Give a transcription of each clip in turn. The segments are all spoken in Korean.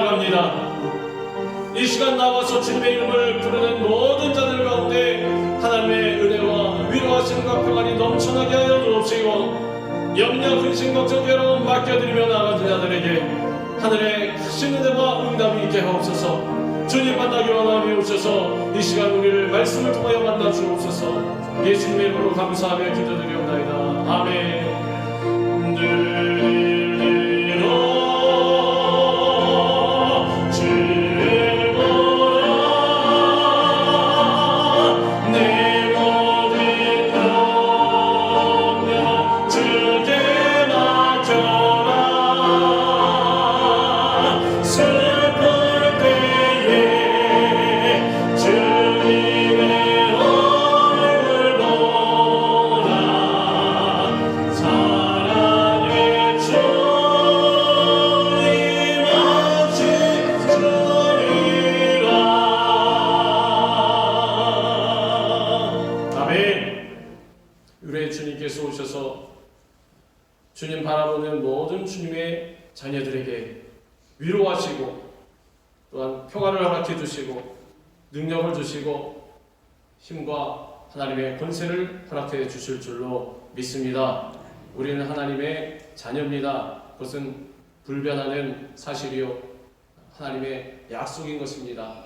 나아갑니다. 이 시간 나와서 주님의 이름을 부르는 모든 자들 가운데 하나님의 은혜와 위로하심과 평안이 넘쳐나게 하여 주옵시고, 염려, 근심, 걱정, 괴로움 맡겨드리며 나아가는 자들에게 하늘의 크신 은혜와 응답이 있게 하옵소서. 주님 만나기 원하며 오셔서 이 시간 우리를 말씀을 통하여 만나 주옵소서. 예수님의 이름으로 감사하며 기도드리옵나이다. 아멘. 주님 바라보는 모든 주님의 자녀들에게 위로하시고 또한 평화를 허락해 주시고 능력을 주시고 힘과 하나님의 권세를 허락해 주실 줄로 믿습니다. 우리는 하나님의 자녀입니다. 그것은 불변하는 사실이요 하나님의 약속인 것입니다.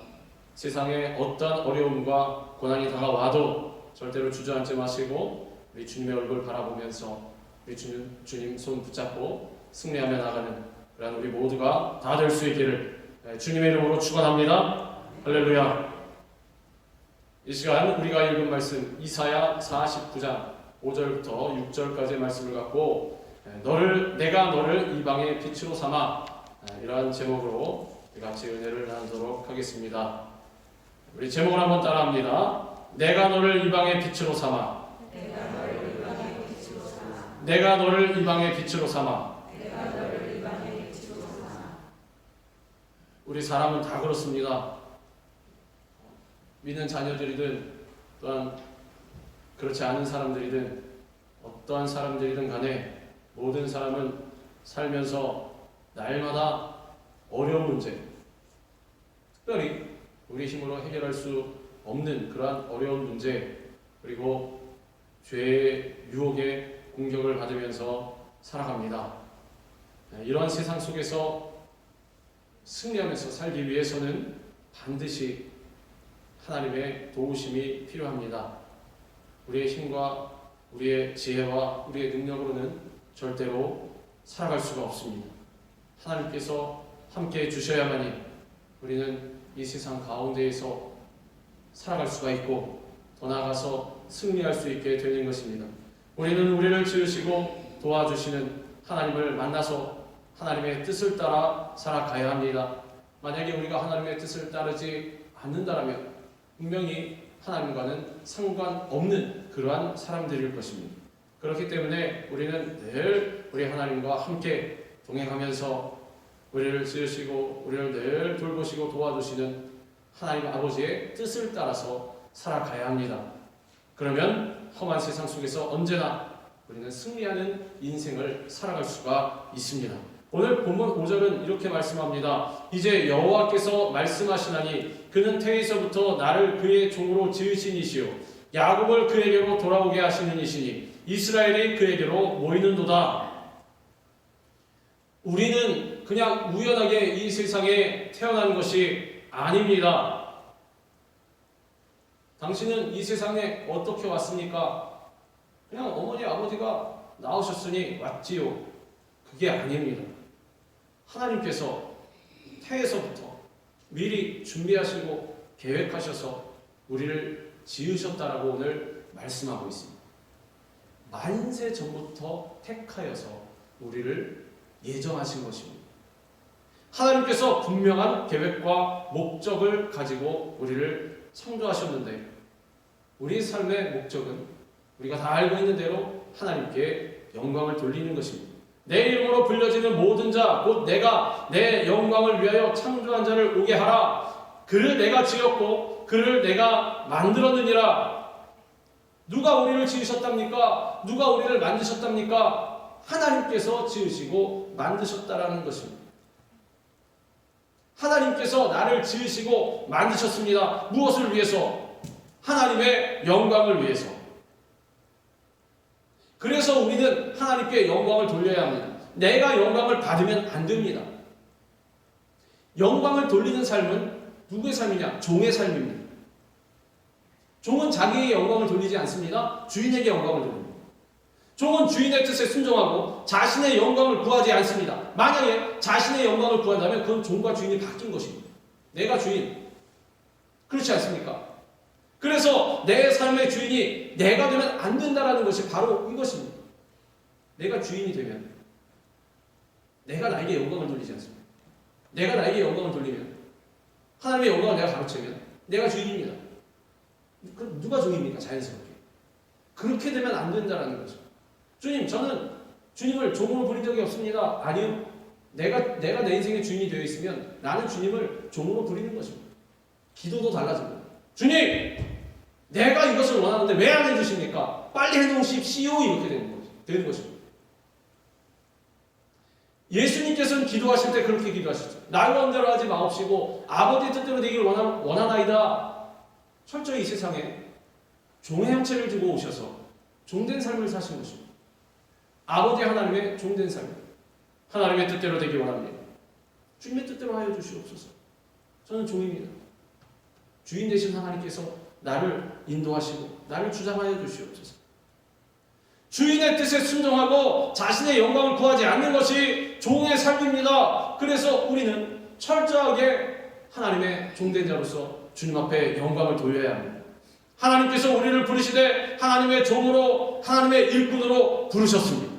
세상에 어떠한 어려움과 고난이 다가와도 절대로 주저앉지 마시고 우리 주님의 얼굴 바라보면서 우리 주님 손 붙잡고 승리하며 나가는 그런 우리 모두가 다 될 수 있기를 주님의 이름으로 축원합니다. 할렐루야. 이 시간 우리가 읽은 말씀 이사야 49장 5절부터 6절까지의 말씀을 갖고 내가 너를 이방의 빛으로 삼아, 이러한 제목으로 같이 은혜를 나누도록 하겠습니다. 우리 제목을 한번 따라합니다. 내가 너를 이방의 빛으로 삼아. 내가 너를 이방의 빛으로 삼아. 우리 사람은 다 그렇습니다. 믿는 자녀들이든 또한 그렇지 않은 사람들이든 어떠한 사람들이든 간에 모든 사람은 살면서 날마다 어려운 문제, 특별히 우리 힘으로 해결할 수 없는 그러한 어려운 문제, 그리고 죄의 유혹에 공격을 받으면서 살아갑니다. 이러한 세상 속에서 승리하면서 살기 위해서는 반드시 하나님의 도우심이 필요합니다. 우리의 힘과 우리의 지혜와 우리의 능력으로는 절대로 살아갈 수가 없습니다. 하나님께서 함께 해주셔야만이 우리는 이 세상 가운데에서 살아갈 수가 있고 더 나아가서 승리할 수 있게 되는 것입니다. 우리는 우리를 지으시고 도와주시는 하나님을 만나서 하나님의 뜻을 따라 살아가야 합니다. 만약에 우리가 하나님의 뜻을 따르지 않는다면 분명히 하나님과는 상관없는 그러한 사람들일 것입니다. 그렇기 때문에 우리는 늘 우리 하나님과 함께 동행하면서 우리를 지으시고 우리를 늘 돌보시고 도와주시는 하나님 아버지의 뜻을 따라서 살아가야 합니다. 그러면 험한 세상 속에서 언제나 우리는 승리하는 인생을 살아갈 수가 있습니다. 오늘 본문 5절은 이렇게 말씀합니다. 이제 여호와께서 말씀하시나니 그는 태에서부터 나를 그의 종으로 지으신 이시요 야곱을 그에게로 돌아오게 하시는 이시니 이스라엘이 그에게로 모이는도다. 우리는 그냥 우연하게 이 세상에 태어난 것이 아닙니다. 당신은 이 세상에 어떻게 왔습니까? 그냥 어머니 아버지가 낳으셨으니 왔지요. 그게 아닙니다. 하나님께서 태에서부터 미리 준비하시고 계획하셔서 우리를 지으셨다라고 오늘 말씀하고 있습니다. 만세 전부터 택하여서 우리를 예정하신 것입니다. 하나님께서 분명한 계획과 목적을 가지고 우리를 창조하셨는데 우리 삶의 목적은 우리가 다 알고 있는 대로 하나님께 영광을 돌리는 것입니다. 내 이름으로 불려지는 모든 자 곧 내가 내 영광을 위하여 창조한 자를 오게 하라. 그를 내가 지었고 그를 내가 만들었느니라. 누가 우리를 지으셨답니까? 누가 우리를 만드셨답니까? 하나님께서 지으시고 만드셨다라는 것입니다. 하나님께서 나를 지으시고 만드셨습니다. 무엇을 위해서? 하나님의 영광을 위해서. 그래서 우리는 하나님께 영광을 돌려야 합니다. 내가 영광을 받으면 안 됩니다. 영광을 돌리는 삶은 누구의 삶이냐? 종의 삶입니다. 종은 자기의 영광을 돌리지 않습니다. 주인에게 영광을 돌립니다. 종은 주인의 뜻에 순종하고 자신의 영광을 구하지 않습니다. 만약에 자신의 영광을 구한다면 그건 종과 주인이 바뀐 것입니다. 내가 주인. 그렇지 않습니까? 그래서 내 삶의 주인이 내가 되면 안 된다라는 것이 바로 이것입니다. 내가 주인이 되면 내가 나에게 영광을 돌리지 않습니다. 내가 나에게 영광을 돌리면 하나님의 영광을 내가 가로채면 내가 주인입니다. 그럼 누가 종입니까? 자연스럽게. 그렇게 되면 안 된다라는 거죠. 주님, 저는 주님을 종으로 부린 적이 없습니다. 아니요. 내가 내 인생의 주인이 되어 있으면 나는 주님을 종으로 부리는 것입니다. 기도도 달라집니다. 주님! 내가 이것을 원하는데 왜 안 해주십니까? 빨리 해놓으십시오. 이렇게 되는 것입니다. 예수님께서는 기도하실 때 그렇게 기도하셨죠. 나의 원대로 하지 마옵시고 아버지의 뜻대로 되기를 원하나이다. 철저히 이 세상에 종의 형체를 두고 오셔서 종된 삶을 사신 것입니다. 아버지 하나님의 종된 삶, 하나님의 뜻대로 되기 원합니다. 주님의 뜻대로 하여 주시옵소서. 저는 종입니다. 주인 되신 하나님께서 나를 인도하시고 나를 주장하여 주시옵소서. 주인의 뜻에 순종하고 자신의 영광을 구하지 않는 것이 종의 삶입니다. 그래서 우리는 철저하게 하나님의 종된 자로서 주님 앞에 영광을 돌려야 합니다. 하나님께서 우리를 부르시되 하나님의 종으로 하나님의 일꾼으로 부르셨습니다.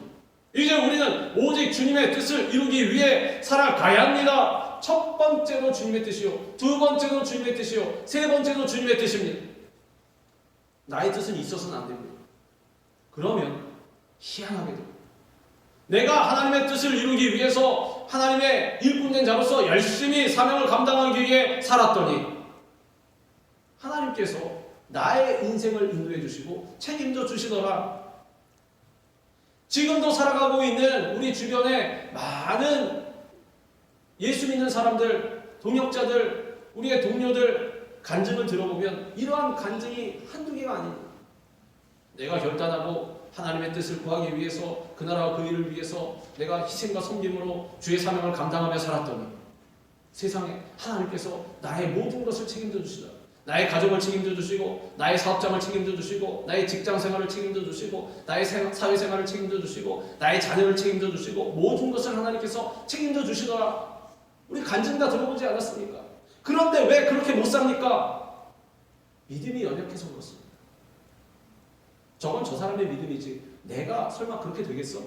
이제 우리는 오직 주님의 뜻을 이루기 위해 살아가야 합니다. 첫 번째로 주님의 뜻이요, 두 번째로 주님의 뜻이요, 세 번째로 주님의 뜻입니다. 나의 뜻은 있어서는 안 됩니다. 그러면 희한하게도 내가 하나님의 뜻을 이루기 위해서 하나님의 일꾼된 자로서 열심히 사명을 감당하기 위해 살았더니 하나님께서 나의 인생을 인도해 주시고 책임져 주시더라. 지금도 살아가고 있는 우리 주변에 많은 예수 믿는 사람들, 동역자들, 우리의 동료들 간증을 들어보면 이러한 간증이 한두 개가 아닙니다. 내가 결단하고 하나님의 뜻을 구하기 위해서 그 나라와 그 일을 위해서 내가 희생과 섬김으로 주의 사명을 감당하며 살았더니 세상에 하나님께서 나의 모든 것을 책임져 주시더라. 나의 가정을 책임져 주시고 나의 사업장을 책임져 주시고 나의 직장 생활을 책임져 주시고 나의 사회생활을 책임져 주시고 나의 자녀를 책임져 주시고 모든 것을 하나님께서 책임져 주시더라. 우리 간증 다 들어보지 않았습니까? 그런데 왜 그렇게 못 삽니까? 믿음이 연약해서 그렇습니다. 저건 저 사람의 믿음이지 내가 설마 그렇게 되겠어?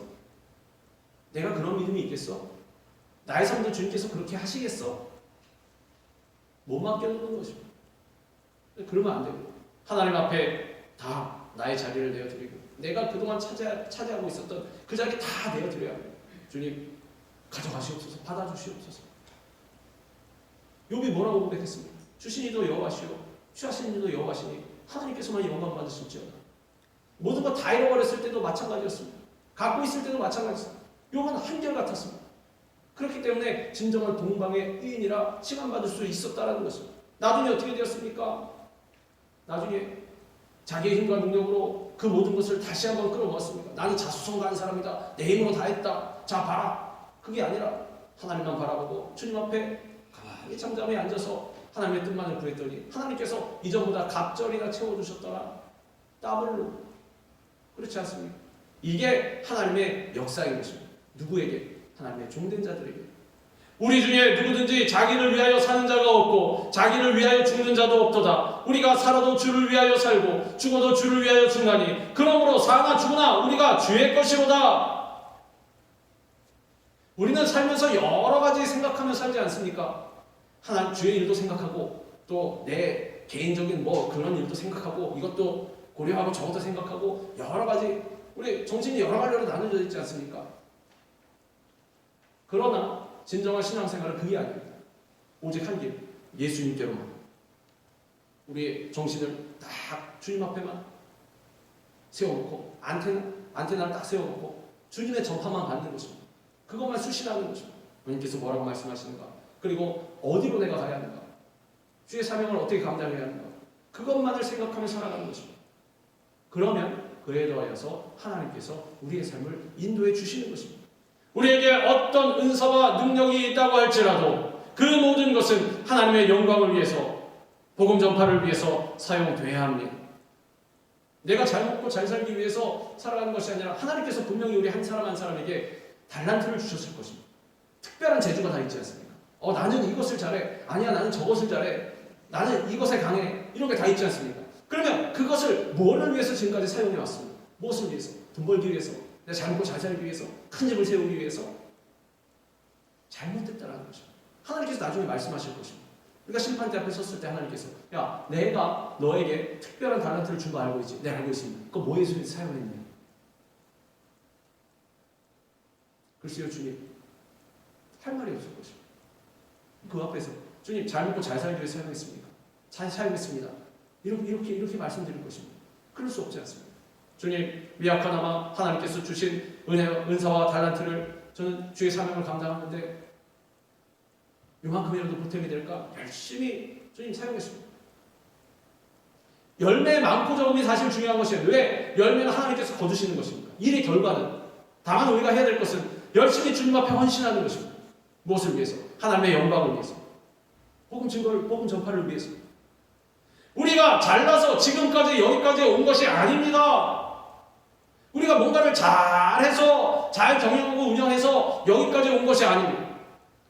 내가 그런 믿음이 있겠어? 나의 삶도 주님께서 그렇게 하시겠어? 못 맡겨두는 것입니다. 그러면 안 되고 하나님 앞에 다 나의 자리를 내어드리고 내가 그동안 차지하고 있었던 그 자리 다 내어드려야 합니다. 주님 가져가시옵소서. 받아주시옵소서. 욥이 뭐라고 고백했습니까? 주신 이도 여호와시오 취하신 이도 여호와시니 하나님께서만 영광 받으실지어다. 모든 거 다 잃어버렸을 때도 마찬가지였습니다. 갖고 있을 때도 마찬가지였습니다. 욥은 한결같았습니다. 그렇기 때문에 진정한 동방의 의인이라 칭함받을 수 있었다는 것입니다. 나중에 어떻게 되었습니까? 나중에 자기의 힘과 능력으로 그 모든 것을 다시 한번 끌어모았습니까? 나는 자수성가한 사람이다. 내 힘으로 다 했다. 자 봐라. 그게 아니라 하나님만 바라보고 주님 앞에 가만히 잠잠히 앉아서 하나님의 뜻만을 구했더니 하나님께서 이전보다 갑절이나 채워주셨더라. 더블로. 그렇지 않습니까? 이게 하나님의 역사인 것입니다. 누구에게? 하나님의 종된 자들에게. 우리 중에 누구든지 자기를 위하여 사는 자가 없고 자기를 위하여 죽는 자도 없도다. 우리가 살아도 주를 위하여 살고 죽어도 주를 위하여 죽나니 그러므로 사나 죽으나 우리가 주의 것이로다. 우리는 살면서 여러 가지 생각하며 살지 않습니까? 하나님 주의 일도 생각하고 또 내 개인적인 뭐 그런 일도 생각하고 이것도 고려하고 저것도 생각하고 여러 가지 우리 정신이 여러 갈래로 나눠져 있지 않습니까? 그러나 진정한 신앙생활은 그게 아닙니다. 오직 한 길, 예수님께로만. 우리의 정신을 딱 주님 앞에만 세워놓고 안테나를 딱 세워놓고 주님의 전파만 받는 것입니다. 그것만 수신하는 것입니다. 주님께서 뭐라고 말씀하시는가? 그리고 어디로 내가 가야 하는가? 주의 사명을 어떻게 감당해야 하는가? 그것만을 생각하며 살아가는 것입니다. 그러면 그에 더하여서 하나님께서 우리의 삶을 인도해 주시는 것입니다. 우리에게 어떤 은사와 능력이 있다고 할지라도 그 모든 것은 하나님의 영광을 위해서, 복음 전파를 위해서 사용돼야 합니다. 내가 잘 먹고 잘 살기 위해서 살아가는 것이 아니라 하나님께서 분명히 우리 한 사람 한 사람에게 달란트를 주셨을 것입니다. 특별한 재주가 다 있지 않습니까? 나는 이것을 잘해. 아니야, 나는 저것을 잘해. 나는 이것에 강해. 이런 게 다 있지 않습니까? 그러면 그것을 뭐를 위해서 지금까지 사용해 왔습니까? 무엇을 위해서? 돈 벌기 위해서? 내가 잘 먹고 잘 살기 위해서? 큰 집을 세우기 위해서? 잘못됐다라는 것입니다. 하나님께서 나중에 말씀하실 것입니다. 우리가 심판대 앞에 섰을 때 하나님께서 야, 내가 너에게 특별한 달란트를 준 거 알고 있지? 네, 알고 있습니다. 그거 뭐에 사용했냐? 글쎄요, 주님, 할 말이 없을 것입니다. 그 앞에서 주님, 잘 먹고 잘 살기 위해 사용했습니까? 잘 살겠습니다. 이렇게 말씀드릴 것입니다. 그럴 수 없지 않습니다. 주님, 미약하나마 하나님께서 주신 은사와 달란트를 저는 주의 사명을 감당하는데 요만큼이라도 보탬이 될까? 열심히 주님 사용했습니다. 열매 많고 적음이 사실 중요한 것이에요. 왜? 열매는 하나님께서 거두시는 것입니다. 일의 결과는. 다만 우리가 해야 될 것은 열심히 주님 앞에 헌신하는 것입니다. 무엇을 위해서? 하나님의 영광을 위해서. 복음 증거를, 복음 전파를 위해서. 우리가 잘나서 지금까지 여기까지 온 것이 아닙니다. 우리가 뭔가를 잘해서 잘 경영하고 운영해서 여기까지 온 것이 아닙니다.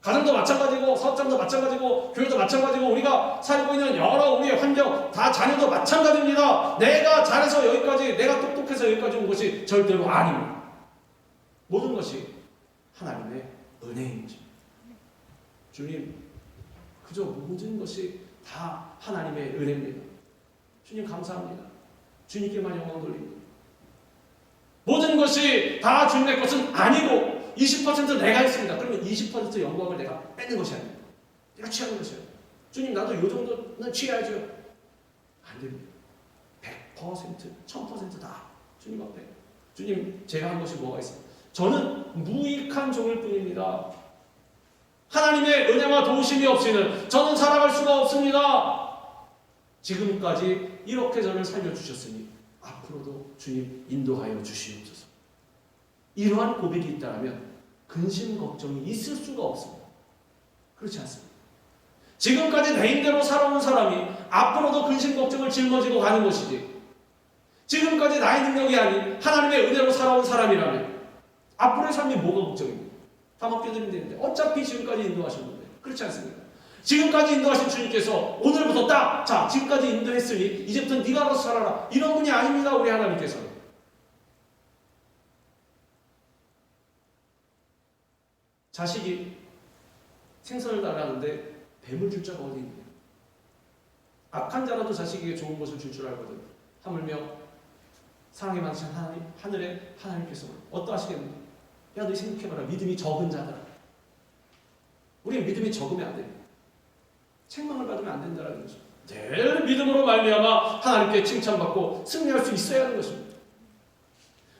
가정도 마찬가지고 사업장도 마찬가지고 교회도 마찬가지고 우리가 살고 있는 여러 우리의 환경 다 자녀도 마찬가지입니다. 내가 잘해서 여기까지, 내가 똑똑해서 여기까지 온 것이 절대로 아닙니다. 모든 것이 하나님의 은혜입니다. 주님, 그저 모든 것이 다 하나님의 은혜입니다. 주님 감사합니다. 주님께만 영광 돌립니다. 모든 것이 다 주님의 것은 아니고 20% 내가 있습니다. 그러면 20% 영광을 내가 뺏는 것이 아닙니다. 내가 취하는 것이에요. 주님, 나도 이 정도는 취해야죠. 안 됩니다. 100%, 1000% 다 주님 앞에. 주님, 제가 한 것이 뭐가 있어요? 저는 무익한 종일 뿐입니다. 하나님의 은혜와 도우심이 없이는 저는 살아갈 수가 없습니다. 지금까지 이렇게 저를 살려주셨으니 앞으로도 주님 인도하여 주시옵소서. 이러한 고백이 있다면 근심 걱정이 있을 수가 없습니다. 그렇지 않습니다. 지금까지 내 힘대로 살아온 사람이 앞으로도 근심 걱정을 짊어지고 가는 것이지, 지금까지 나의 능력이 아닌 하나님의 은혜로 살아온 사람이라면 앞으로의 삶이 뭐가 걱정입니까? 다 맡겨드리면 되는데 어차피 지금까지 인도하신 건데, 그렇지 않습니까? 지금까지 인도하신 주님께서 오늘부터 딱, 자, 지금까지 인도했으니 이제부터 네가 알아서 살아라, 이런 분이 아닙니다. 우리 하나님께서는 자식이 생선을 달라는데 뱀을 줄 자가 어디 있느냐? 악한 자라도 자식에게 좋은 것을 줄 줄 알거든. 하물며 사랑에 많으신 하늘의 하나님께서 어떠하시겠느냐? 야, 너 생각해봐라. 믿음이 적은 자들아. 우리는 믿음이 적으면 안 됩니다. 책망을 받으면 안 된다는 것입니다. 늘 믿음으로 말미암아 하나님께 칭찬받고 승리할 수 있어야 하는 것입니다.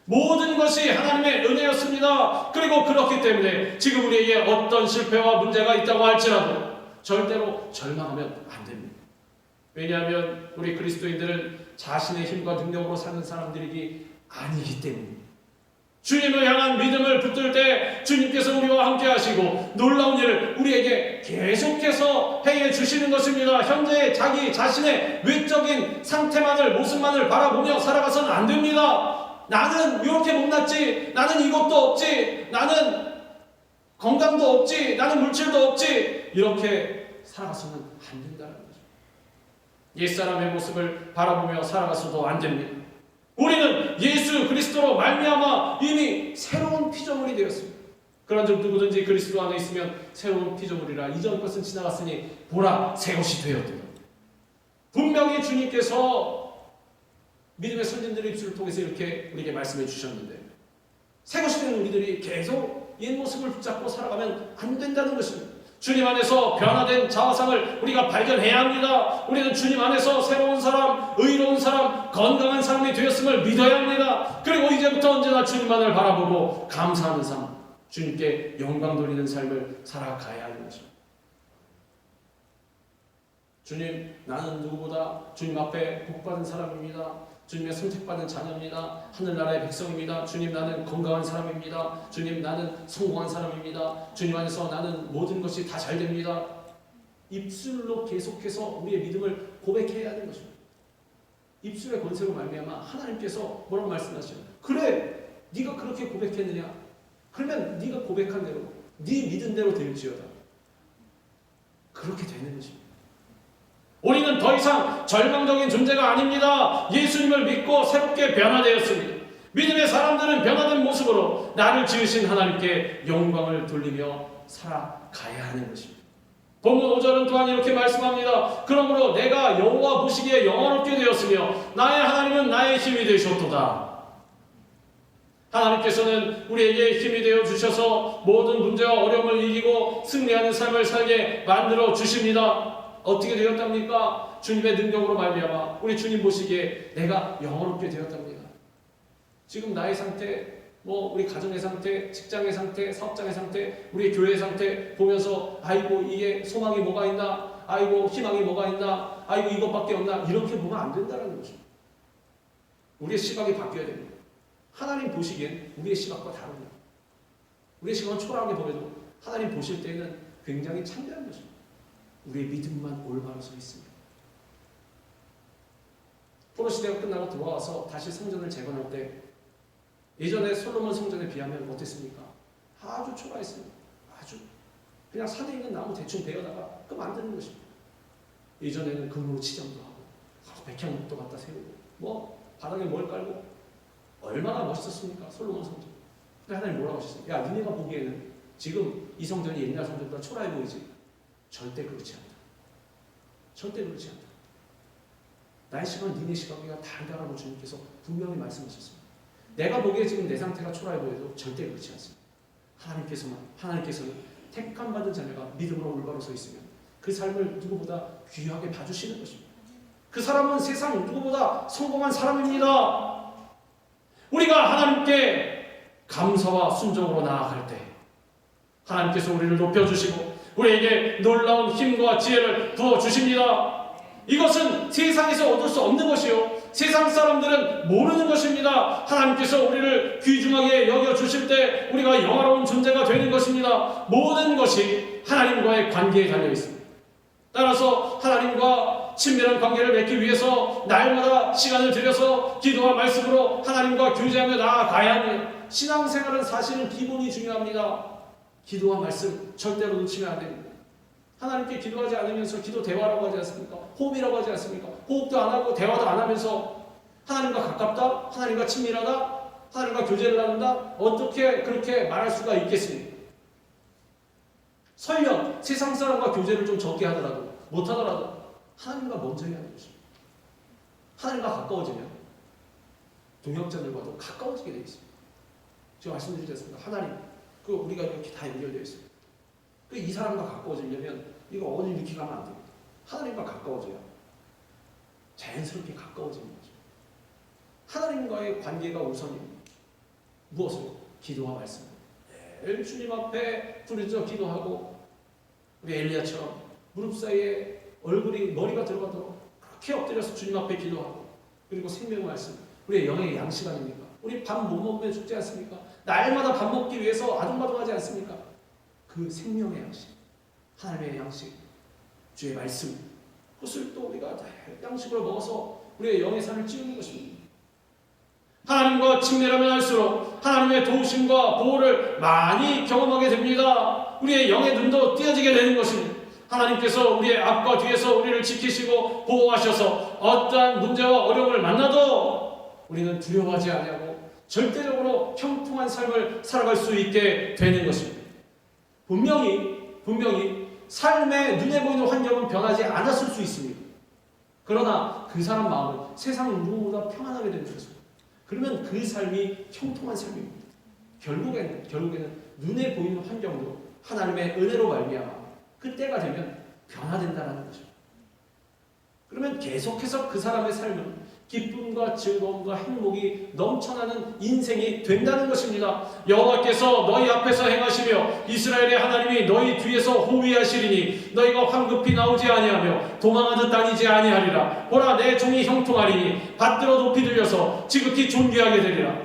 모든 것이 하나님의 은혜였습니다. 그리고 그렇기 때문에 지금 우리에게 어떤 실패와 문제가 있다고 할지라도 절대로 절망하면 안 됩니다. 왜냐하면 우리 그리스도인들은 자신의 힘과 능력으로 사는 사람들이기 아니기 때문입니다. 주님을 향한 믿음을 붙들 때 주님께서 우리와 함께 하시고 놀라운 일을 우리에게 계속해서 행해 주시는 것입니다. 현재 자기 자신의 외적인 상태만을, 모습만을 바라보며 살아가서는 안 됩니다. 나는 이렇게 못났지, 나는 이것도 없지, 나는 건강도 없지, 나는 물질도 없지, 이렇게 살아가서는 안 된다는 거죠. 옛사람의 모습을 바라보며 살아가서도 안 됩니다. 우리는 예수 그리스도로 말미암아 이미 새로운 피조물이 되었습니다. 그런즉 누구든지 그리스도 안에 있으면 새로운 피조물이라. 이전 것은 지나갔으니 보라, 새 것이 되었도다. 분명히 주님께서 믿음의 선진들의 입술을 통해서 이렇게 우리에게 말씀해 주셨는데, 새 것이 된 우리들이 계속 옛 모습을 붙잡고 살아가면 안 된다는 것입니다. 주님 안에서 변화된 자화상을 우리가 발견해야 합니다. 우리는 주님 안에서 새로운 사람, 의로운 사람, 건강한 사람이 되었음을 믿어야 합니다. 그리고 이제부터 언제나 주님만을 바라보고 감사하는 삶, 주님께 영광 돌리는 삶을 살아가야 하는 것입니다. 주님, 나는 누구보다 주님 앞에 복받은 사람입니다. 주님의 선택받은 자녀입니다. 하늘나라의 백성입니다. 주님, 나는 건강한 사람입니다. 주님, 나는 성공한 사람입니다. 주님 안에서 나는 모든 것이 다 잘 됩니다. 입술로 계속해서 우리의 믿음을 고백해야 하는 것입니다. 입술의 권세로 말미암아 하나님께서 뭐라고 말씀하시죠? 그래, 네가 그렇게 고백했느냐? 그러면 네가 고백한 대로, 네 믿은 대로 될지어다. 그렇게 되는 것입니다. 우리는 더 이상 절망적인 존재가 아닙니다. 예수님을 믿고 새롭게 변화되었습니다. 믿음의 사람들은 변화된 모습으로 나를 지으신 하나님께 영광을 돌리며 살아가야 하는 것입니다. 본문 5절은 또한 이렇게 말씀합니다. 그러므로 내가 여호와 보시기에 영화롭게 되었으며 나의 하나님은 나의 힘이 되셨도다. 하나님께서는 우리에게 힘이 되어 주셔서 모든 문제와 어려움을 이기고 승리하는 삶을 살게 만들어 주십니다. 어떻게 되었답니까? 주님의 능력으로 말미암아 우리 주님 보시기에 내가 영화롭게 되었답니다. 지금 나의 상태, 우리 가정의 상태, 직장의 상태, 사업장의 상태, 우리 교회의 상태 보면서 아이고 이게 소망이 뭐가 있나? 아이고 희망이 뭐가 있나? 아이고 이것밖에 없나? 이렇게 보면 안 된다는 것입니다. 우리의 시각이 바뀌어야 됩니다. 하나님 보시기엔 우리의 시각과 다릅니다. 우리의 시각은 초라하게 보여도 하나님 보실 때에는 굉장히 창대한 것입니다. 우리의 믿음만 올바로 서 있습니다. 포로 시대가 끝나고 돌아와서 다시 성전을 재건할 때 예전에 솔로몬 성전에 비하면 어땠습니까? 아주 초라했습니다. 아주 그냥 산에 있는 나무 대충 베어다가 그 만드는 것입니다. 예전에는 금으로 치장도 하고 백향목도 갖다 세우고 바닥에 뭘 깔고 얼마나 멋있었습니까? 솔로몬 성전. 근데 하나님 뭐라고 하셨어요? 야, 니네가 보기에는 지금 이 성전이 옛날 성전보다 초라해 보이지? 절대 그렇지 않다. 절대 그렇지 않다. 나의 시각은 니네 시각과 다르다라고 주님께서 분명히 말씀하셨습니다. 내가 보기에 지금 내 상태가 초라해 보여도 절대 그렇지 않습니다. 하나님께서는 택함 받은 자녀가 믿음으로 올바로 서 있으면 그 삶을 누구보다 귀하게 봐주시는 것입니다. 그 사람은 세상 누구보다 성공한 사람입니다. 우리가 하나님께 감사와 순종으로 나아갈 때 하나님께서 우리를 높여주시고 우리에게 놀라운 힘과 지혜를 부어주십니다. 이것은 세상에서 얻을 수 없는 것이요, 세상 사람들은 모르는 것입니다. 하나님께서 우리를 귀중하게 여겨주실 때 우리가 영화로운 존재가 되는 것입니다. 모든 것이 하나님과의 관계에 달려 있습니다. 따라서 하나님과 친밀한 관계를 맺기 위해서 날마다 시간을 들여서 기도와 말씀으로 하나님과 교제하며 나아가야 합니다. 신앙생활은 사실은 기본이 중요합니다. 기도와 말씀 절대로 놓치면 안 됩니다. 하나님께 기도하지 않으면서 기도 대화라고 하지 않습니까? 호흡이라고 하지 않습니까? 호흡도 안 하고 대화도 안 하면서 하나님과 가깝다? 하나님과 친밀하다? 하나님과 교제를 나눈다? 어떻게 그렇게 말할 수가 있겠습니까? 설령 세상 사람과 교제를 좀 적게 하더라도 못하더라도 하나님과 먼저 해야 하는 것입니다. 하나님과 가까워지면 동역자들과도 가까워지게 되어 있습니다. 제가 말씀드리지 않습니까? 하나님, 우리가 이렇게 다 연결되어 있습니다. 이 사람과 가까워지려면 이거 어디 이렇게 가면 안 됩니다. 하나님과 가까워져야 자연스럽게 가까워지는 거죠. 하나님과의 관계가 우선입니다. 무엇으로? 기도와 말씀. 매일 주님 앞에 부르짖어 기도하고 우리 엘리야처럼 무릎 사이에 머리가 들어가도록 그렇게 엎드려서 주님 앞에 기도하고, 그리고 생명 말씀, 우리의 영의 양식 아닙니까? 우리 밥 못 먹으면 죽지 않습니까? 날마다 밥 먹기 위해서 아둥바둥하지 않습니까? 그 생명의 양식, 하나님의 양식, 주의 말씀, 그것을 또 우리가 양식으로 먹어서 우리의 영의 삶을 찌우는 것입니다. 하나님과 친밀하면 할수록 하나님의 도우심과 보호를 많이 경험하게 됩니다. 우리의 영의 눈도 띄어지게 되는 것입니다. 하나님께서 우리의 앞과 뒤에서 우리를 지키시고 보호하셔서 어떠한 문제와 어려움을 만나도 우리는 두려워하지 아니하고 절대적으로 형통한 삶을 살아갈 수 있게 되는 것입니다. 분명히 삶의 눈에 보이는 환경은 변하지 않았을 수 있습니다. 그러나 그 사람 마음은 세상 누구보다 평안하게 되는 것입니다. 그러면 그 삶이 형통한 삶입니다. 결국에는 눈에 보이는 환경도 하나님의 은혜로 말미암아 그때가 되면 변화된다는 것입니다. 그러면 계속해서 그 사람의 삶은 기쁨과 즐거움과 행복이 넘쳐나는 인생이 된다는 것입니다. 여호와께서 너희 앞에서 행하시며 이스라엘의 하나님이 너희 뒤에서 호위하시리니 너희가 황급히 나오지 아니하며 도망하듯 다니지 아니하리라. 보라, 내 종이 형통하리니 받들어 높이 들려서 지극히 존귀하게 되리라.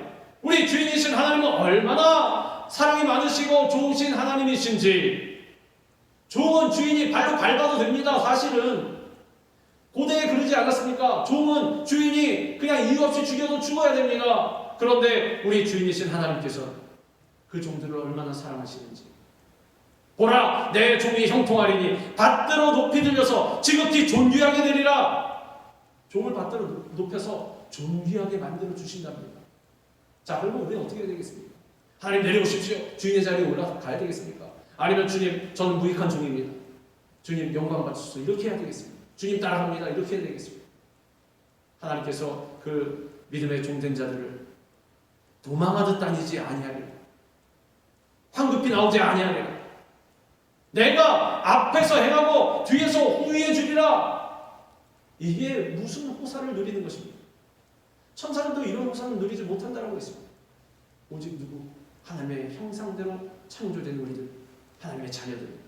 우리 주인이신 하나님은 얼마나 사랑이 많으시고 좋으신 하나님이신지, 종은 주인이 발로 밟아도 됩니다. 사실은 고대에 그러지 않았습니까? 종은 주인이 그냥 이유 없이 죽여도 죽어야 됩니다. 그런데 우리 주인이신 하나님께서 그 종들을 얼마나 사랑하시는지. 보라, 내 종이 형통하리니 받들어 높이 들려서 지극히 존귀하게 되리라. 종을 받들어 높여서 존귀하게 만들어 주신답니다. 자, 그러면 우리는 어떻게 해야 되겠습니까? 하나님 내려오십시오. 주인의 자리에 올라가야 되겠습니까? 아니면 주님, 저는 무익한 종입니다. 주님 영광 받으소서. 이렇게 해야 되겠습니다. 주님 따라갑니다. 이렇게 해야 되겠습니다. 하나님께서 그 믿음의 종된 자들을 도망하듯 다니지 아니하리라. 황급히 나오지 아니하리라. 내가 앞에서 행하고 뒤에서 호위해 주리라. 이게 무슨 호사를 누리는 것입니까? 천사들도 이런 호사는 누리지 못한다라고 했습니다. 오직 누구? 하나님의 형상대로 창조된 우리들, 하나님의 자녀들.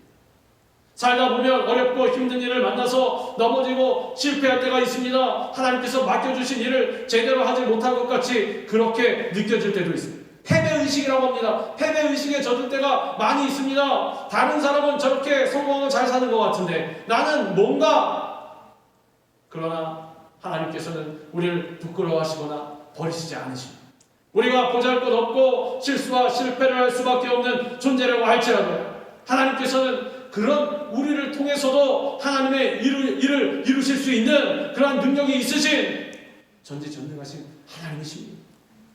살다 보면 어렵고 힘든 일을 만나서 넘어지고 실패할 때가 있습니다. 하나님께서 맡겨주신 일을 제대로 하지 못한 것 같이 그렇게 느껴질 때도 있습니다. 패배의식이라고 합니다. 패배의식에 젖을 때가 많이 있습니다. 다른 사람은 저렇게 성공하고 잘 사는 것 같은데 나는 뭔가. 그러나 하나님께서는 우리를 부끄러워하시거나 버리시지 않으십니다. 우리가 보잘것없고 실수와 실패를 할 수밖에 없는 존재라고 할지라도 하나님께서는 그런 우리를 통해서도 하나님의 일을 이루실 수 있는 그러한 능력이 있으신 전지전능하신 하나님이십니다.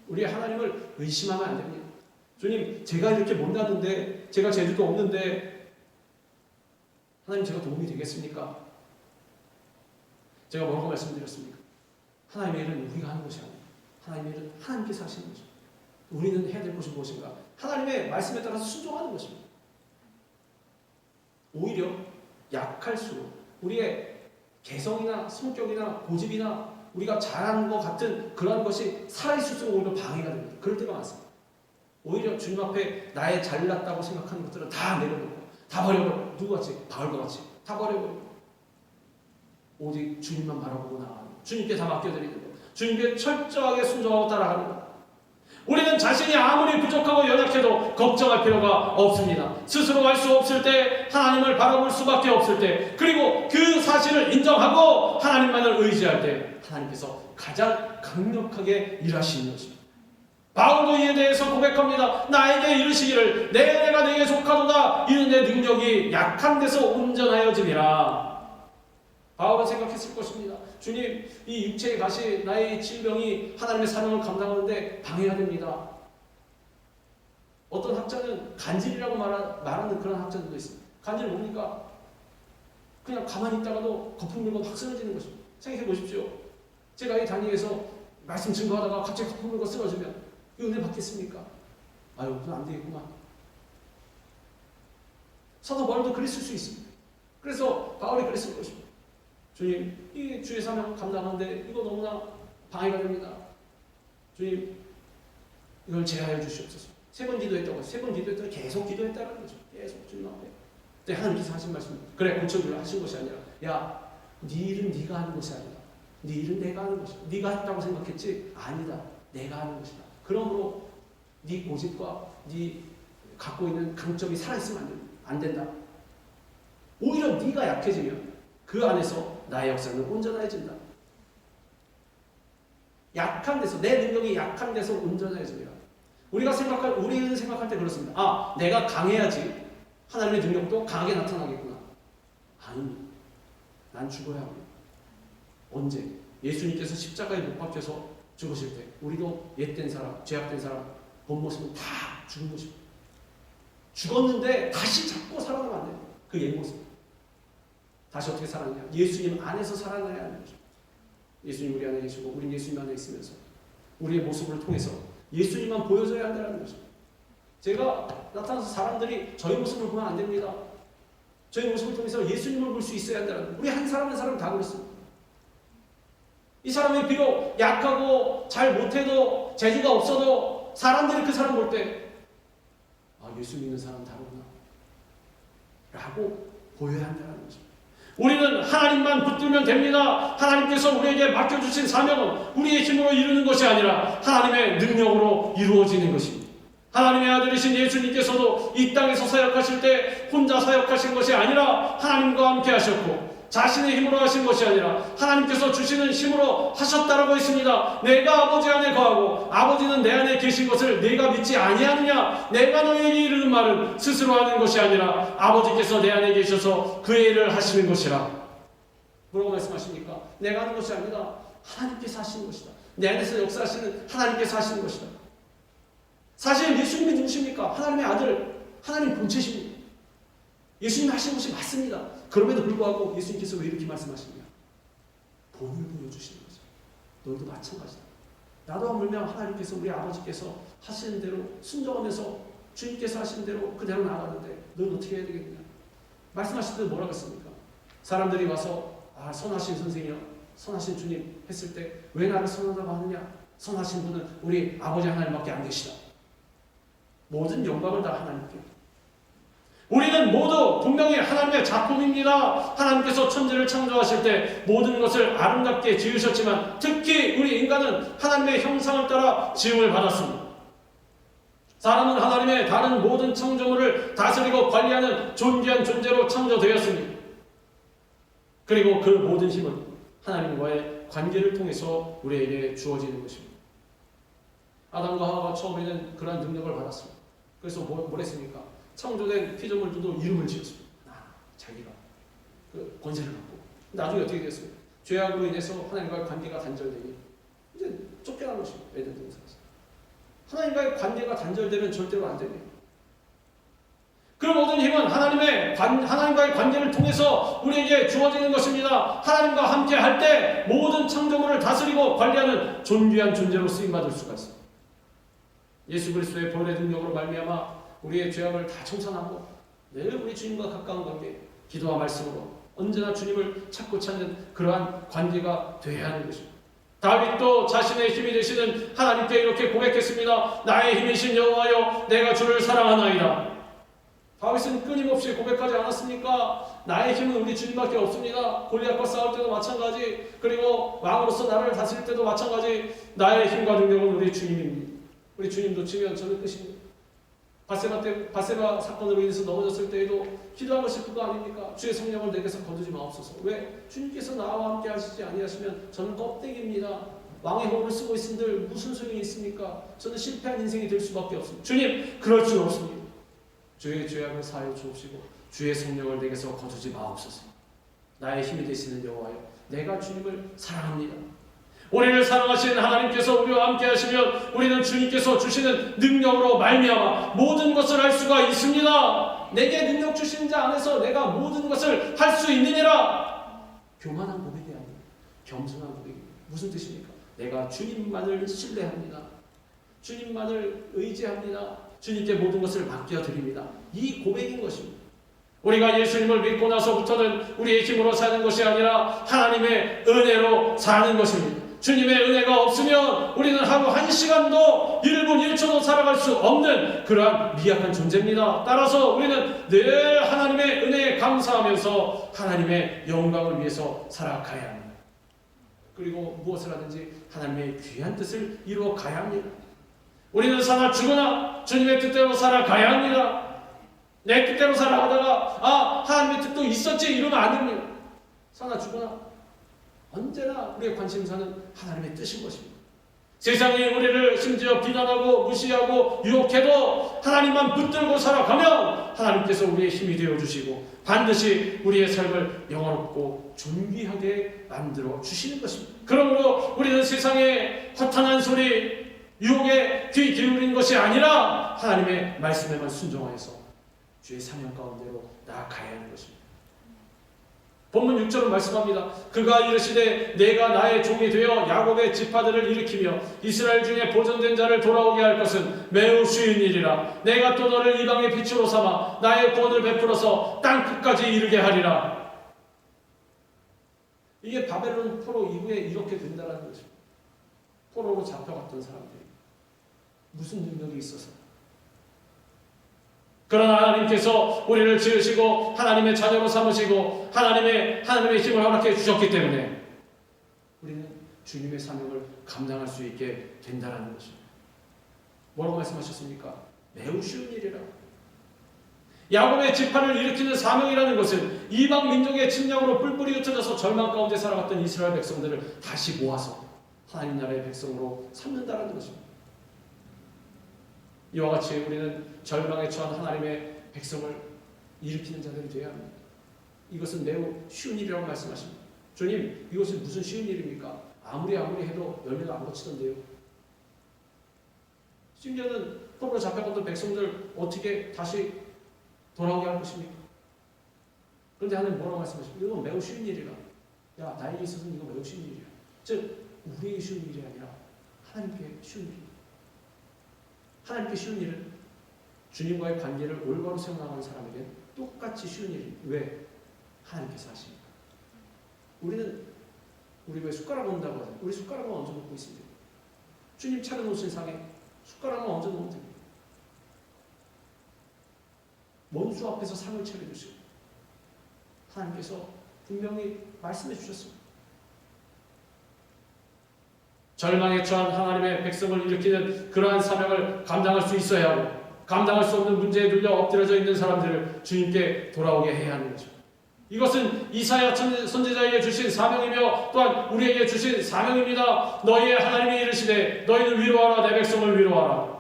우리 하나님을 의심하면 안 됩니다. 주님, 제가 이렇게 못났는데, 제가 재주도 없는데 하나님 제가 도움이 되겠습니까? 제가 뭐라고 말씀드렸습니까? 하나님의 일은 우리가 하는 것이 아닙니다. 하나님의 일은 하나님께서 하시는 것입니다. 우리는 해야 될 것이 무엇인가? 하나님의 말씀에 따라서 순종하는 것입니다. 오히려 약할수록 우리의 개성이나 성격이나 고집이나 우리가 잘하는 것 같은 그런 것이 살아있을수록 오히려 방해가 됩니다. 그럴 때가 많습니다. 오히려 주님 앞에 나의 잘났다고 생각하는 것들은 다 내려놓고 다 버려버리고, 누구같이? 바울과 같이 다 버려버리고 오직 주님만 바라보고 나아가는 것, 주님께 다 맡겨드리는 것, 주님께 철저하게 순종하고 따라가는 것. 우리는 자신이 아무리 부족하고 연약해도 걱정할 필요가 없습니다. 스스로 할 수 없을 때, 하나님을 바라볼 수밖에 없을 때, 그리고 그 사실을 인정하고 하나님만을 의지할 때 하나님께서 가장 강력하게 일하시는 것입니다. 바울도 이에 대해서 고백합니다. 나에게 이르시기를 내가 내게 속하도다. 이는 내 능력이 약한 데서 온전하여짐이라. 바울은 생각했을 것입니다. 주님, 이 육체의 가시, 나의 질병이 하나님의 사랑을 감당하는데 방해가 됩니다. 어떤 학자는 간질이라고 말하는 그런 학자들도 있습니다. 간질 뭡니까? 그냥 가만히 있다가도 거품 물고 막 쓰러지는 것입니다. 생각해 보십시오. 제가 이 단위에서 말씀 증거하다가 갑자기 거품 물고 쓰러지면 이 은혜 받겠습니까? 아유, 그건 안 되겠구만. 사도 바울도 그랬을 수 있습니다. 그래서 바울이 그랬을 것입니다. 주님, 이 주의 사명 감당하는데 이거 너무나 방해가 됩니다. 주님, 이걸 제하여 주시옵소서. 3번 기도했다고, 3번 기도했더니 계속 기도했다는 거죠. 계속 주님 앞에. 그때 하나님께서 하신 말씀, 그래, 고쳐주려 하신 것이 아니라, 야, 네 일은 네가 하는 것이 아니다. 네 일은 내가 하는 것이다. 네가 했다고 생각했지? 아니다. 내가 하는 것이다. 그러므로 네 고집과 네 갖고 있는 강점이 살아있으면 안 된다. 오히려 네가 약해지면 그 안에서 나의 역사는 온전해진다. 약한 데서, 내 능력이 약한 데서 온전해집니다. 우리는 생각할 때 그렇습니다. 아, 내가 강해야지 하나님의 능력도 강하게 나타나겠구나. 아니, 난 죽어야 합니다. 언제? 예수님께서 십자가에 못 박혀서 죽으실 때 우리도 옛된 사람, 죄악된 사람 본 모습은 다 죽은 것입니다. 죽었는데 다시 잡고 살아나면 안 돼요. 그 옛 모습. 다시 어떻게 살아나냐? 예수님 안에서 살아나야 하는 것입니다. 예수님 우리 안에 계시고 우리는 예수님 안에 있으면서 우리의 모습을 통해서 예수님만 보여줘야 한다는 것입니다. 제가 나타나서 사람들이 저희 모습을 보면 안 됩니다. 저희 모습을 통해서 예수님을 볼 수 있어야 한다는 거예요. 우리 한 사람 한 사람 다 그렇습니다. 이 사람이 비록 약하고 잘 못해도 재주가 없어도 사람들이 그 사람 볼 때 예수 믿는 사람 다르구나 라고 보여야 한다는 거죠. 우리는 하나님만 붙들면 됩니다. 하나님께서 우리에게 맡겨주신 사명은 우리의 힘으로 이루는 것이 아니라 하나님의 능력으로 이루어지는 것입니다. 하나님의 아들이신 예수님께서도 이 땅에서 사역하실 때 혼자 사역하신 것이 아니라 하나님과 함께 하셨고, 자신의 힘으로 하신 것이 아니라 하나님께서 주시는 힘으로 하셨다라고 했습니다. 내가 아버지 안에 거하고 아버지는 내 안에 계신 것을 네가 믿지 아니하느냐? 내가 너에게 이르는 말은 스스로 하는 것이 아니라 아버지께서 내 안에 계셔서 그의 일을 하시는 것이라. 뭐라고 말씀하십니까? 내가 하는 것이 아니라 하나님께서 하시는 것이다. 내 안에서 역사하시는 하나님께서 하시는 것이다. 사실 예수님이 누구십니까? 하나님의 아들, 하나님 본체십니다. 예수님이 하신 것이 맞습니다. 그럼에도 불구하고 예수님께서 왜 이렇게 말씀하시냐? 본을 보여주시는 거죠. 너희도 마찬가지다. 나도 하물며 하나님께서, 우리 아버지께서 하시는 대로 순종하면서 주님께서 하시는 대로 그대로 나가는데 너는 어떻게 해야 되겠냐? 말씀하실 때 뭐라고 했습니까? 사람들이 와서 선하신 선생이여, 선하신 주님 했을 때 왜 나를 선하다고 하느냐? 선하신 분은 우리 아버지 하나님밖에 안 계시다. 모든 영광을 다 하나님께. 우리는 모두 분명히 하나님의 작품입니다. 하나님께서 천지를 창조하실 때 모든 것을 아름답게 지으셨지만 특히 우리 인간은 하나님의 형상을 따라 지음을 받았습니다. 사람은 하나님의 다른 모든 창조물을 다스리고 관리하는 존귀한 존재로 창조되었습니다. 그리고 그 모든 힘은 하나님과의 관계를 통해서 우리에게 주어지는 것입니다. 아담과 하와가 처음에는 그러한 능력을 받았습니다. 그래서 뭘 했습니까? 창조된 피조물들도 이름을 지었습니다. 자기가 그 권세를 갖고. 나중에 어떻게 됐습니까? 죄악으로 인해서 하나님과의 관계가 단절되니 이제 쫓겨난 것입니다. 에덴 동산에서. 하나님과의 관계가 단절되면 절대로 안 됩니다. 그 모든 힘은 하나님과의 관계를 통해서 우리에게 주어지는 것입니다. 하나님과 함께 할 때 모든 창조물을 다스리고 관리하는 존귀한 존재로 쓰임받을 수가 있습니다. 예수 그리스도의 보혈의 능력으로 말미암아 우리의 죄악을 다 청산하고 늘 우리 주님과 가까운 관계, 기도와 말씀으로 언제나 주님을 찾고 찾는 그러한 관계가 되어야 하는 것입니다. 다윗도 자신의 힘이 되시는 하나님께 이렇게 고백했습니다. 나의 힘이신 여호와여, 내가 주를 사랑하나이다. 다윗은 끊임없이 고백하지 않았습니까? 나의 힘은 우리 주님밖에 없습니다. 골리앗과 싸울 때도 마찬가지, 그리고 왕으로서 나를 다스릴 때도 마찬가지. 나의 힘과 능력은 우리 주님입니다. 우리 주님도 치면 저는 끝입니다. 바세바 사건으로 인해서 넘어졌을 때에도 기도한 것이 그거 아닙니까? 주의 성령을 내게서 거두지 마옵소서. 왜? 주님께서 나와 함께 하시지 아니하시면 저는 껍데기입니다. 왕의 호흡을 쓰고 있은들 무슨 소용이 있습니까? 저는 실패한 인생이 될 수밖에 없습니다. 주님, 그럴 수 없습니다. 주의 죄악을 사하여 주옵시고 주의 성령을 내게서 거두지 마옵소서. 나의 힘이 되시는 여호와여, 내가 주님을 사랑합니다. 우리를 사랑하신 하나님께서 우리와 함께 하시면 우리는 주님께서 주시는 능력으로 말미암아 모든 것을 할 수가 있습니다. 내게 능력 주신 자 안에서 내가 모든 것을 할 수 있느니라. 교만한 고백이 아니라 겸손한 고백입니다. 무슨 뜻입니까? 내가 주님만을 신뢰합니다. 주님만을 의지합니다. 주님께 모든 것을 맡겨드립니다. 이 고백인 것입니다. 우리가 예수님을 믿고 나서부터는 우리의 힘으로 사는 것이 아니라 하나님의 은혜로 사는 것입니다. 주님의 은혜가 없으면 우리는 하루 1시간도 1분 1초도 살아갈 수 없는 그러한 미약한 존재입니다. 따라서 우리는 늘 하나님의 은혜에 감사하면서 하나님의 영광을 위해서 살아가야 합니다. 그리고 무엇을 하든지 하나님의 귀한 뜻을 이루어 가야 합니다. 우리는 사나 죽으나 주님의 뜻대로 살아가야 합니다. 내 뜻대로 살아가다가 하나님의 뜻도 있었지 이러면 안 됩니다. 사나 죽으나 언제나 우리의 관심사는 하나님의 뜻인 것입니다. 세상이 우리를 심지어 비난하고 무시하고 유혹해도 하나님만 붙들고 살아가면 하나님께서 우리의 힘이 되어주시고 반드시 우리의 삶을 영원롭고 존귀하게 만들어 주시는 것입니다. 그러므로 우리는 세상의 허탄한 소리, 유혹에 귀 기울인 것이 아니라 하나님의 말씀에만 순종하여서 주의 사명 가운데로 나아가야 하는 것입니다. 본문 6절은 말씀합니다. 그가 이르시되 내가 나의 종이 되어 야곱의 지파들을 일으키며 이스라엘 중에 보존된 자를 돌아오게 할 것은 매우 쉬운 일이라. 내가 또 너를 이방의 빛으로 삼아 나의 구원을 베풀어서 땅 끝까지 이르게 하리라. 이게 바벨론 포로 이후에 이렇게 된다는 거죠. 포로로 잡혀갔던 사람들이 무슨 능력이 있어서. 그러나 하나님께서 우리를 지으시고 하나님의 자녀로 삼으시고 하나님의 힘을 허락해 주셨기 때문에 우리는 주님의 사명을 감당할 수 있게 된다는 것입니다. 뭐라고 말씀하셨습니까? 매우 쉬운 일이라. 야곱의 지파를 일으키는 사명이라는 것은 이방 민족의 침략으로 뿔뿔이 흩어져서 절망 가운데 살아갔던 이스라엘 백성들을 다시 모아서 하나님 나라의 백성으로 삼는다는 것입니다. 이와 같이 우리는 절망에 처한 하나님의 백성을 일으키는 자들이 되어야 합니다. 이것은 매우 쉬운 일이라고 말씀하십니다. 주님, 이것은 무슨 쉬운 일입니까? 아무리 해도 열매가 안 맺히던데요. 심지어는 포로로 잡혀갔던 백성들 어떻게 다시 돌아오게 할 것입니까? 그런데 하나님 뭐라고 말씀하십니까? 이건 매우 쉬운 일이라. 야, 나에게 있어서는 이거 매우 쉬운 일이야. 즉, 우리에게 쉬운 일이 아니라 하나님께 쉬운 일입니다. 하나님께 쉬운 일은 주님과의 관계를 올바로 세워나가는 사람에게 똑같이 쉬운 일입니다. 왜? 하나님께서 하십니까? 우리 왜 숟가락 온다고 하죠? 우리 숟가락만 얹어 놓고 있습니다. 주님 차려놓으신 상에 숟가락만 얹어 놓으면 됩니다. 원수 앞에서 상을 차려주시고 하나님께서 분명히 말씀해 주셨습니다. 절망에 처한 하나님의 백성을 일으키는 그러한 사명을 감당할 수 있어야 하고 감당할 수 없는 문제에 눌려 엎드려져 있는 사람들을 주님께 돌아오게 해야 하는 거죠. 이것은 이사야 선지자에게 주신 사명이며 또한 우리에게 주신 사명입니다. 너희의 하나님이 이르시되 너희는 위로하라 내 백성을 위로하라.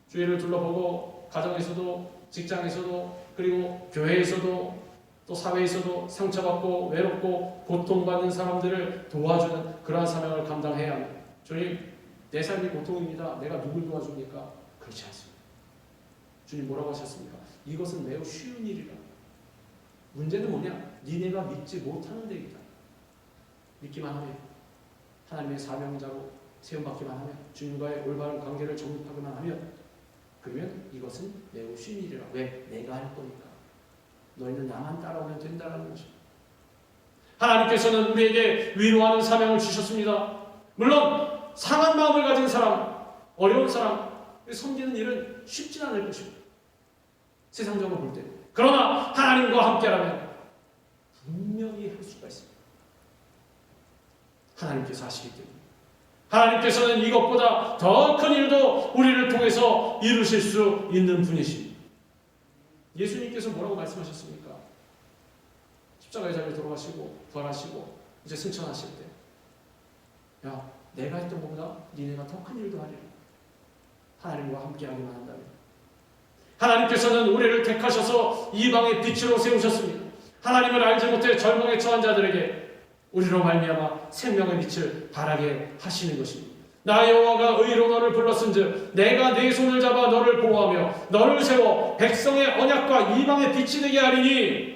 주위를 둘러보고 가정에서도 직장에서도 그리고 교회에서도 또 사회에서도 상처받고 외롭고 고통받는 사람들을 도와주는 그러한 사명을 감당해야 합니다. 주님, 내 삶이 고통입니다. 내가 누굴 도와줍니까? 그렇지 않습니다. 주님 뭐라고 하셨습니까? 이것은 매우 쉬운 일이라. 문제는 뭐냐? 니네가 믿지 못하는 데이다. 믿기만 하면 하나님의 사명자로 세움받기만 하면 주님과의 올바른 관계를 정립하기만 하면 그러면 이것은 매우 쉬운 일이라. 왜? 내가 할 거니까. 너희는 나만 따라오면 된다는 것입니다. 하나님께서는 우리에게 위로하는 사명을 주셨습니다. 물론 상한 마음을 가진 사람, 어려운 사람, 섬기는 일은 쉽지 않을 것입니다. 세상적으로 볼 때. 그러나 하나님과 함께라면 분명히 할 수가 있습니다. 하나님께서 하시기 때문에. 하나님께서는 이것보다 더 큰 일도 우리를 통해서 이루실 수 있는 분이십니다. 예수님께서 뭐라고 말씀하셨습니까? 십자가의 자리에 돌아가시고 부활하시고 이제 승천하실 때, 야, 내가 했던 것보다 니네가 더 큰 일도 하리라. 하나님과 함께하기만 한다면. 하나님께서는 우리를 택하셔서 이방의 빛으로 세우셨습니다. 하나님을 알지 못해 절망에 처한 자들에게 우리로 말미암아 생명의 빛을 발하게 하시는 것입니다. 나 여호와가 의로 너를 불렀은즉 내가 네 손을 잡아 너를 보호하며 너를 세워 백성의 언약과 이방의 빛이 되게 하리니.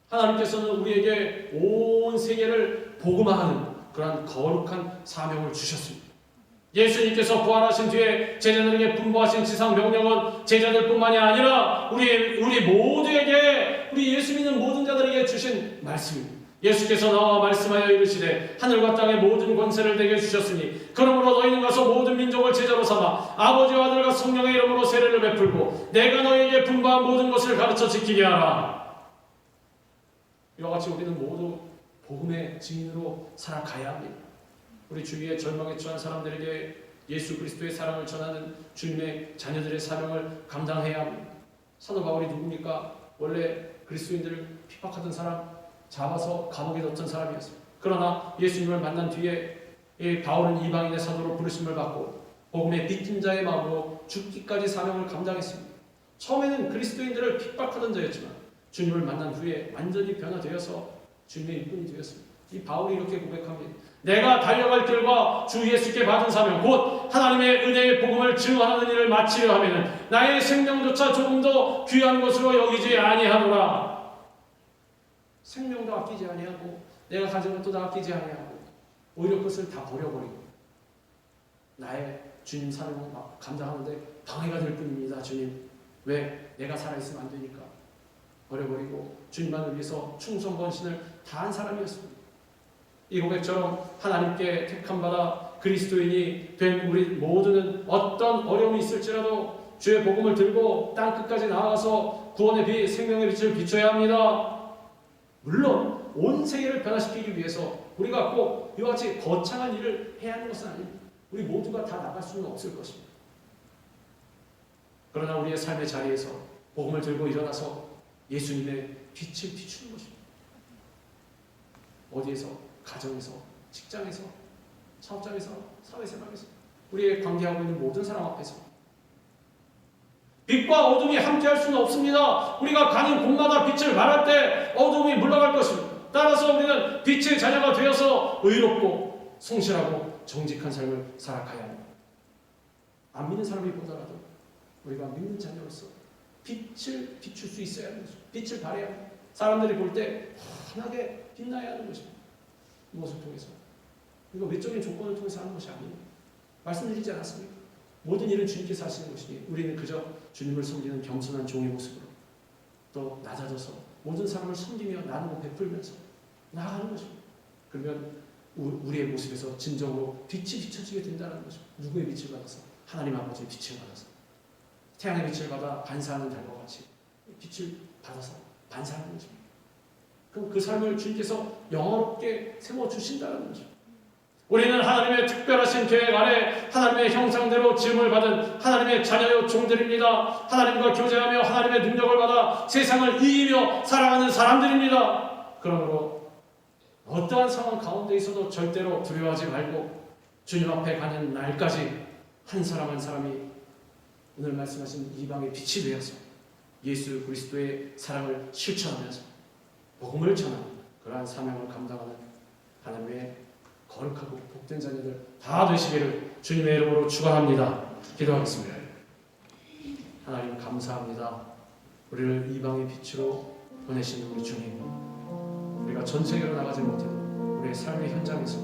하나님께서는 우리에게 온 세계를 복음화하는 그러한 거룩한 사명을 주셨습니다. 예수님께서 부활하신 뒤에 제자들에게 분부하신 지상 명령은 제자들뿐만이 아니라 우리 모두에게, 우리 예수 믿는 모든 자들에게 주신 말씀입니다. 예수께서 나와 말씀하여 이르시되 하늘과 땅의 모든 권세를 내게 주셨으니 그러므로 너희는 가서 모든 민족을 제자로 삼아 아버지와 아들과 성령의 이름으로 세례를 베풀고 내가 너희에게 분부한 모든 것을 가르쳐 지키게 하라. 이와 같이 우리는 모두 복음의 증인으로 살아가야 합니다. 우리 주위에 절망에 처한 사람들에게 예수 그리스도의 사랑을 전하는 주님의 자녀들의 사명을 감당해야 합니다. 사도 바울이 누굽니까? 원래 그리스도인들을 핍박하던 사람, 잡아서 감옥에 넣었던 사람이었습니다. 그러나 예수님을 만난 뒤에 이 바울은 이방인의 사도로 부르심을 받고 복음의 빚진 자의 마음으로 죽기까지 사명을 감당했습니다. 처음에는 그리스도인들을 핍박하던 자였지만 주님을 만난 후에 완전히 변화되어서 주님의 일꾼이 되었습니다. 이 바울이 이렇게 고백합니다. 내가 달려갈 길과 주 예수께 받은 사명 곧 하나님의 은혜의 복음을 증언하는 일을 마치려 하면 나의 생명조차 조금 더 귀한 것으로 여기지 아니하노라. 생명도 아끼지 아니하고 내가 가진 것도 다 아끼지 아니하고 오히려 그것을 다 버려버리고 나의 주님 사명을 감당하는데 방해가 될 뿐입니다. 주님, 왜? 내가 살아있으면 안 되니까. 버려버리고 주님만을 위해서 충성 헌신을 다한 사람이었습니다. 이 고백처럼 하나님께 택함받아 그리스도인이 된 우리 모두는 어떤 어려움이 있을지라도 주의 복음을 들고 땅끝까지 나아가서 구원의 빛, 생명의 빛을 비춰야 합니다. 물론 온 세계를 변화시키기 위해서 우리가 꼭 이와 같이 거창한 일을 해야 하는 것은 아닙니다. 우리 모두가 다 나갈 수는 없을 것입니다. 그러나 우리의 삶의 자리에서 복음을 들고 일어나서 예수님의 빛을 비추는 것입니다. 어디에서? 가정에서, 직장에서, 사업장에서, 사회생활에서, 우리의 관계하고 있는 모든 사람 앞에서 빛과 어둠이 함께할 수는 없습니다. 우리가 가는 곳마다 빛을 발할 때 어둠이 물러갈 것입니다. 따라서 우리는 빛의 자녀가 되어서 의롭고 성실하고 정직한 삶을 살아가야 합니다. 안 믿는 사람이 보더라도 우리가 믿는 자녀로서 빛을 비출 수 있어야 하는 것입니다. 빛을 발해야 합니다. 사람들이 볼 때 환하게 빛나야 하는 것입니다. 무엇을 통해서? 이거 외적인 조건을 통해서 하는 것이 아닙니다. 말씀드리지 않았습니까? 모든 일은 주님께서 하시는 것이니 우리는 그저 주님을 섬기는 겸손한 종의 모습으로 또 낮아져서 모든 사람을 섬기며 나누고 베풀면서 나아가는 것입니다. 그러면 우리의 모습에서 진정으로 빛이 비춰지게 된다는 것입니다. 누구의 빛을 받아서? 하나님 아버지의 빛을 받아서. 태양의 빛을 받아 반사하는 달과 같이 빛을 받아서 반사하는 것입니다. 그럼 그 삶을 주님께서 영화롭게 세워주신다는 것입니다. 우리는 하나님의 특별하신 계획 아래 하나님의 형상대로 지음을 받은 하나님의 자녀요 종들입니다. 하나님과 교제하며 하나님의 능력을 받아 세상을 이기며 살아가는 사람들입니다. 그러므로 어떠한 상황 가운데 있어도 절대로 두려워하지 말고 주님 앞에 가는 날까지 한 사람 한 사람이 오늘 말씀하신 이방의 빛이 되어서 예수 그리스도의 사랑을 실천하면서 복음을 전하는 그러한 사명을 감당하는 하나님의 거룩하고 복된 자녀들 다 되시기를 주님의 이름으로 축원합니다. 기도하겠습니다. 하나님 감사합니다. 우리를 이방의 빛으로 보내신 우리 주님, 우리가 전 세계로 나가지 못해도 우리의 삶의 현장에서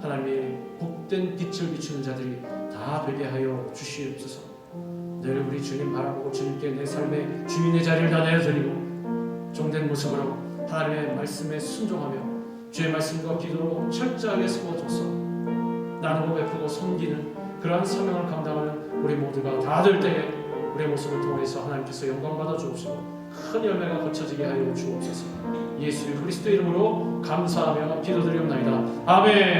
하나님의 복된 빛을 비추는 자들이 다 되게 하여 주시옵소서. 늘 우리 주님 바라보고 주님께 내 삶의 주인의 자리를 다 내어드리고 종된 모습으로 하나님의 말씀에 순종하며 주의 말씀과 기도로 철저하게 세워줘서 나누고 베푸고 섬기는 그러한 사명을 감당하는 우리 모두가 다 될 때에 우리의 모습을 통해서 하나님께서 영광받아 주옵시고 큰 열매가 거쳐지게 하여 주옵소서. 예수 그리스도 이름으로 감사하며 기도드리옵나이다. 아멘.